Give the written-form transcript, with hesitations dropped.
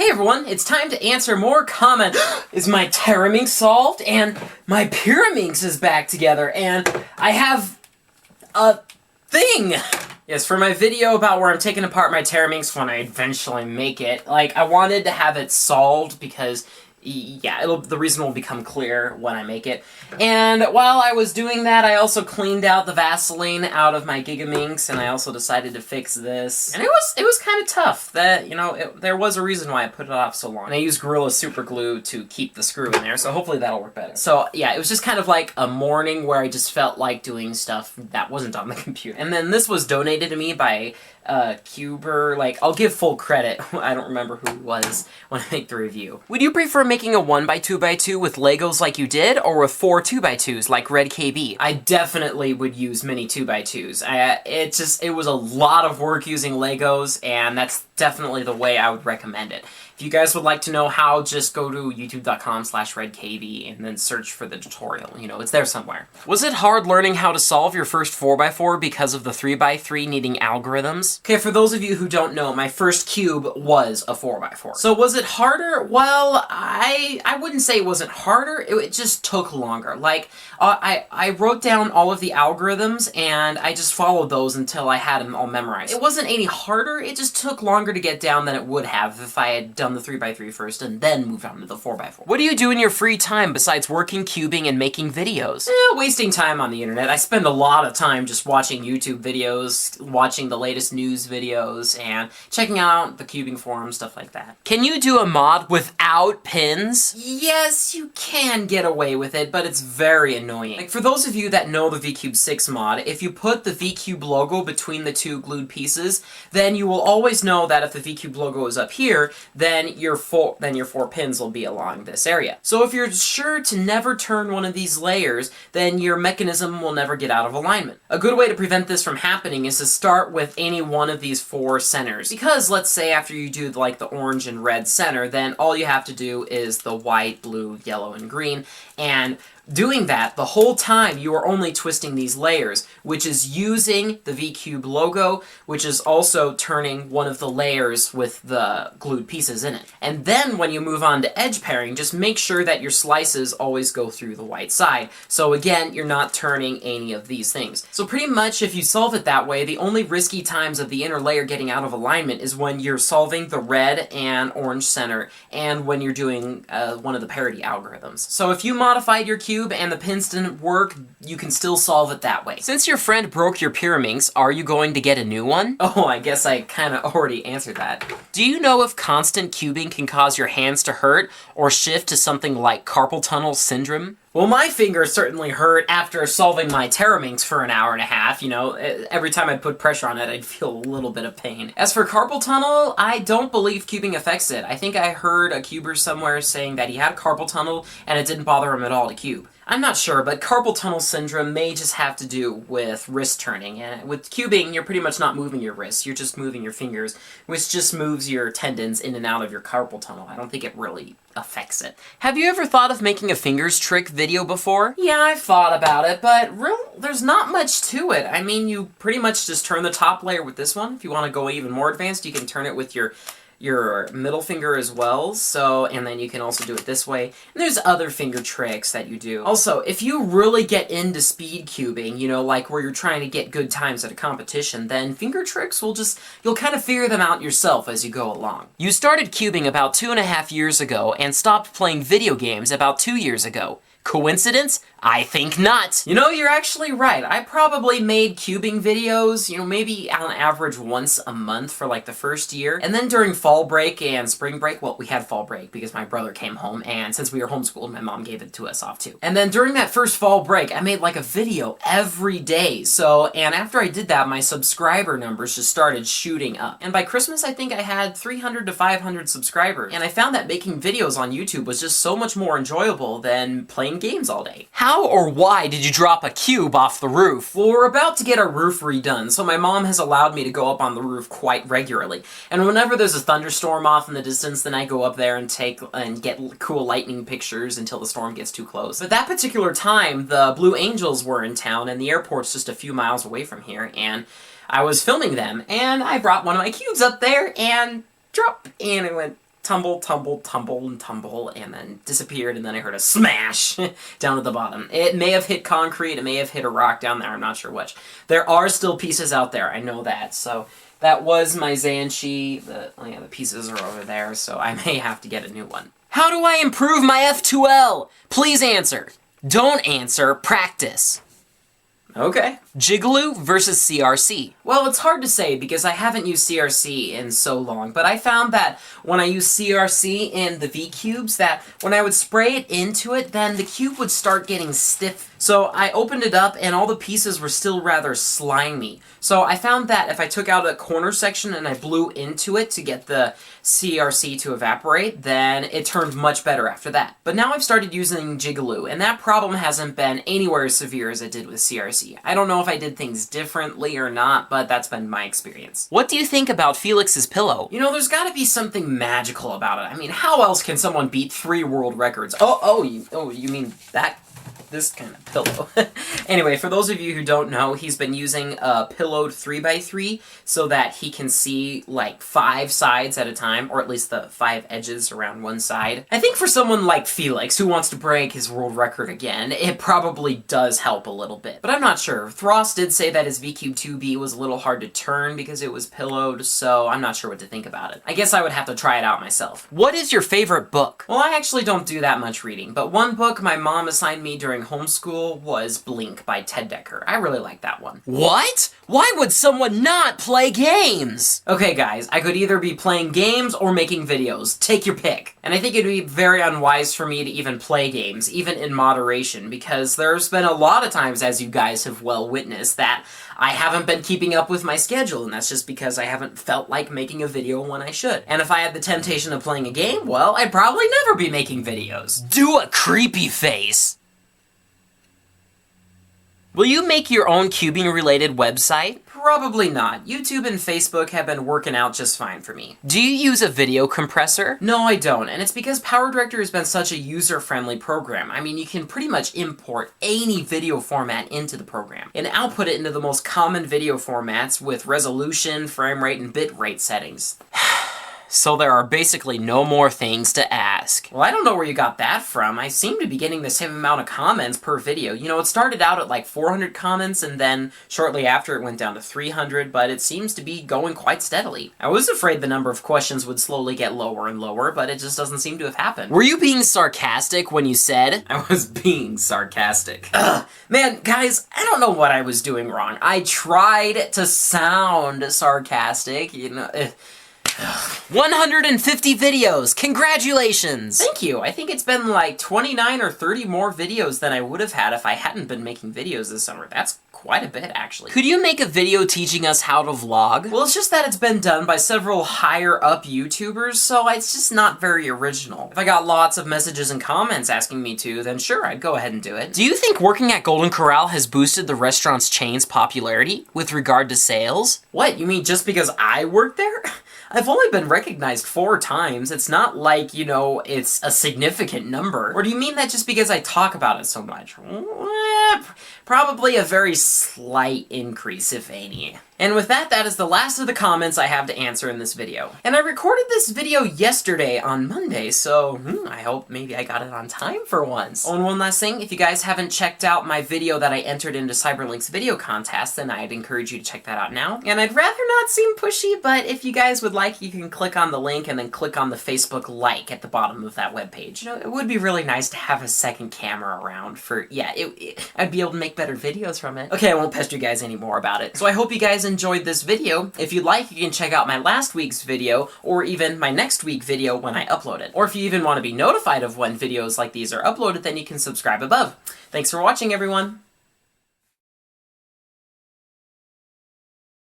Hey everyone, it's time to answer more comments. Is my Pyraminx solved? And my Pyraminx is back together, and I have a thing! Yes, for my video about where I'm taking apart my Pyraminx when I eventually make it, I wanted to have it solved because, yeah, the reason will become clear when I make it. And while I was doing that, I also cleaned out the Vaseline out of my Gigaminx, and I also decided to fix this. And it was kind of tough. That, you know, there was a reason why I put it off so long. And I used Gorilla Super Glue to keep the screw in there, so hopefully that'll work better. So, yeah, it was just kind of like a morning where I just felt like doing stuff that wasn't on the computer. And then this was donated to me by Cuber. I'll give full credit. I don't remember who it was when I make the review. Would you prefer making a 1x2x2 with Legos like you did, or with 4 2x2s like Red KB? I definitely would use mini 2x2s. It was a lot of work using Legos, and that's definitely the way I would recommend it. If you guys would like to know how, just go to youtube.com/redkb and then search for the tutorial. You know, it's there somewhere. Was it hard learning how to solve your first 4x4 because of the 3x3 needing algorithms? Okay, for those of you who don't know, my first cube was a 4x4. So was it harder? Well, I wouldn't say it wasn't harder, it just took longer. I wrote down all of the algorithms and I just followed those until I had them all memorized. It wasn't any harder, it just took longer to get down than it would have if I had done the 3x3 first and then moved on to the 4x4. What do you do in your free time besides working, cubing, and making videos? Wasting time on the internet. I spend a lot of time just watching YouTube videos, watching the latest news videos, and checking out the cubing forums, stuff like that. Can you do a mod without pins? Yes, you can get away with it, but it's very annoying. For those of you that know the VCube 6 mod, if you put the VCube logo between the two glued pieces, then you will always know that if the VCube logo is up here, then your four pins will be along this area. So if you're sure to never turn one of these layers, then your mechanism will never get out of alignment. A good way to prevent this from happening is to start with any one of these 4 centers. Because let's say after you do the orange and red center, then all you have to do is the white, blue, yellow, and green, and doing that the whole time you are only twisting these layers, which is using the VCube logo, which is also turning one of the layers with the glued pieces in it. And then when you move on to edge pairing, just make sure that your slices always go through the white side. So again, you're not turning any of these things. So pretty much if you solve it that way, the only risky times of the inner layer getting out of alignment is when you're solving the red and orange center and when you're doing one of the parity algorithms. So if you modified your cube and the pins didn't work, you can still solve it that way. Since your friend broke your Pyraminx, are you going to get a new one? Oh, I guess I kind of already answered that. Do you know if constant cubing can cause your hands to hurt or shift to something like carpal tunnel syndrome? Well, my fingers certainly hurt after solving my Pyraminx for an hour and a half. You know, every time I'd put pressure on it, I'd feel a little bit of pain. As for carpal tunnel, I don't believe cubing affects it. I think I heard a cuber somewhere saying that he had carpal tunnel and it didn't bother him at all to cube. I'm not sure, but carpal tunnel syndrome may just have to do with wrist turning, and with cubing, you're pretty much not moving your wrists, you're just moving your fingers, which just moves your tendons in and out of your carpal tunnel. I don't think it really affects it. Have you ever thought of making a fingers trick video before? Yeah, I've thought about it, but there's not much to it. I mean, you pretty much just turn the top layer with this one. If you want to go even more advanced, you can turn it with your middle finger as well, and then you can also do it this way. And there's other finger tricks that you do. Also, if you really get into speed cubing, you know, where you're trying to get good times at a competition, then finger tricks you'll kind of figure them out yourself as you go along. You started cubing about 2.5 years ago and stopped playing video games about 2 years ago. Coincidence? I think not. You know, you're actually right. I probably made cubing videos, you know, maybe on average once a month for the first year. And then during fall break and spring break, well, we had fall break because my brother came home, and since we were homeschooled, my mom gave it to us off too. And then during that first fall break, I made a video every day. And after I did that, my subscriber numbers just started shooting up. And by Christmas, I think I had 300 to 500 subscribers. And I found that making videos on YouTube was just so much more enjoyable than playing games all day. How or why did you drop a cube off the roof? Well, we're about to get our roof redone, so my mom has allowed me to go up on the roof quite regularly. And whenever there's a thunderstorm off in the distance, then I go up there and get cool lightning pictures until the storm gets too close. But that particular time, the Blue Angels were in town, and the airport's just a few miles away from here, and I was filming them, and I brought one of my cubes up there, and drop, and it went tumble, tumble, tumble, and tumble, and then disappeared, and then I heard a smash down at the bottom. It may have hit concrete, it may have hit a rock down there, I'm not sure which. There are still pieces out there, I know that, so that was my Zanshi. The pieces are over there, so I may have to get a new one. How do I improve my F2L? Please answer. Don't answer, practice. Okay. Jigaloo versus CRC. Well, it's hard to say because I haven't used CRC in so long, but I found that when I use CRC in the V-cubes, that when I would spray it into it, then the cube would start getting stiff. So I opened it up and all the pieces were still rather slimy. So I found that if I took out a corner section and I blew into it to get the CRC to evaporate, then it turned much better after that. But now I've started using Jigaloo, and that problem hasn't been anywhere as severe as it did with CRC. I don't know if I did things differently or not, but that's been my experience. What do you think about Felix's pillow? You know, there's gotta be something magical about it. I mean, how else can someone beat 3 world records? You mean that? This kind of pillow. Anyway, for those of you who don't know, he's been using a pillowed 3x3 so that he can see like 5 sides at a time, or at least the 5 edges around one side. I think for someone like Felix, who wants to break his world record again, it probably does help a little bit. But I'm not sure. Thross did say that his V-Cube 2B was a little hard to turn because it was pillowed, so I'm not sure what to think about it. I guess I would have to try it out myself. What is your favorite book? Well, I actually don't do that much reading, but one book my mom assigned me during homeschool was Blink by Ted Dekker. I really like that one. What? Why would someone not play games? Okay guys, I could either be playing games or making videos. Take your pick. And I think it'd be very unwise for me to even play games, even in moderation, because there's been a lot of times, as you guys have well witnessed, that I haven't been keeping up with my schedule, and that's just because I haven't felt like making a video when I should. And if I had the temptation of playing a game, well, I'd probably never be making videos. Do a creepy face. Will you make your own cubing-related website? Probably not. YouTube and Facebook have been working out just fine for me. Do you use a video compressor? No, I don't, and it's because PowerDirector has been such a user-friendly program. I mean, you can pretty much import any video format into the program and output it into the most common video formats with resolution, frame rate, and bit rate settings. So there are basically no more things to ask. Well, I don't know where you got that from. I seem to be getting the same amount of comments per video. You know, it started out at like 400 comments, and then shortly after it went down to 300, but it seems to be going quite steadily. I was afraid the number of questions would slowly get lower and lower, but it just doesn't seem to have happened. Were you being sarcastic when you said? I was being sarcastic. Ugh. Man, guys, I don't know what I was doing wrong. I tried to sound sarcastic, you know. 150 videos! Congratulations! Thank you! I think it's been like 29 or 30 more videos than I would have had if I hadn't been making videos this summer. That's quite a bit, actually. Could you make a video teaching us how to vlog? Well, it's just that it's been done by several higher-up YouTubers, so it's just not very original. If I got lots of messages and comments asking me to, then sure, I'd go ahead and do it. Do you think working at Golden Corral has boosted the restaurant's chain's popularity with regard to sales? What, you mean just because I work there? I've only been recognized 4 times. It's not like, you know, it's a significant number. Or do you mean that just because I talk about it so much? Probably a very slight increase, if any. And with that, that is the last of the comments I have to answer in this video. And I recorded this video yesterday on Monday, so I hope maybe I got it on time for once. Oh, and one last thing, if you guys haven't checked out my video that I entered into Cyberlink's video contest, then I'd encourage you to check that out now. And I'd rather not seem pushy, but if you guys would like, you can click on the link and then click on the Facebook like at the bottom of that webpage. You know, it would be really nice to have a second camera around for, yeah, I'd be able to make better videos from it. Okay, I won't pester you guys anymore about it. So I hope you guys enjoyed this video. If you'd like, you can check out my last week's video, or even my next week video when I upload it. Or if you even want to be notified of when videos like these are uploaded, then you can subscribe above. Thanks for watching, everyone!